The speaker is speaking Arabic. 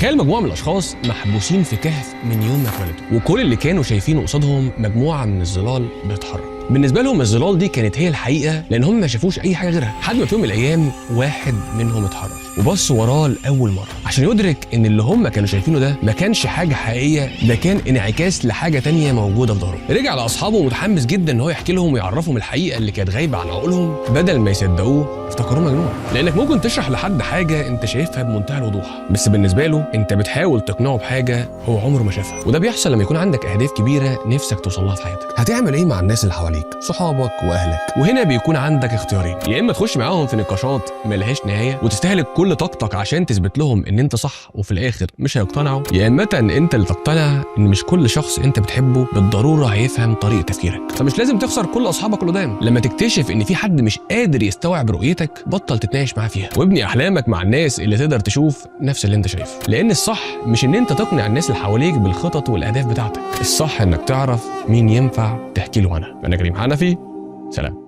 تخيل مجموعه من الاشخاص محبوسين في كهف من يوم ما اتولدوا، وكل اللي كانوا شايفينه قصادهم مجموعه من الظلال بتتحرك. بالنسبه لهم الظلال دي كانت هي الحقيقه، لان هم ما شافوش اي حاجه غيرها، لحد ما في يوم من الايام واحد منهم اتحرك وبص وراه لاول مره عشان يدرك ان اللي هم كانوا شايفينه ده ما كانش حاجه حقيقيه، ده كان انعكاس لحاجه تانية موجوده في ظهره. رجع لاصحابه متحمس جدا ان هو يحكي لهم ويعرفهم الحقيقه اللي كانت غايبه عن عقولهم. بدل ما يصدقوه افتكروه مجنون، لانك ممكن تشرح لحد حاجه انت شايفها بمنتهى الوضوح، بس بالنسبه له انت بتحاول تقنعه بحاجه هو عمره ما شافها. وده بيحصل لما يكون عندك اهداف كبيره نفسك توصل لها في حياتك. هتعمل ايه مع الناس اللي حواليك، صحابك واهلك؟ وهنا بيكون عندك اختيارين، يا اما تخش معاهم في نقاشات ملهاش نهايه وتستهلك كل طاقتك عشان تثبت لهم ان انت صح وفي الاخر مش هيقتنعوا، يا اما انت اللي تقتنع ان مش كل شخص انت بتحبه بالضروره هيفهم طريقه تفكيرك. فمش لازم تخسر كل اصحابك القدام. لما تكتشف ان في حد مش قادر يستوعب رؤيتك بطل تتناقش معاه فيها، وابني احلامك مع الناس اللي تقدر تشوف نفس اللي انت شايفه. لان الصح مش ان انت تقنع الناس اللي حواليك بالخطط والاهداف بتاعتك، الصح انك تعرف مين ينفع تحكي له عنها. انا كريم حنفي، سلام.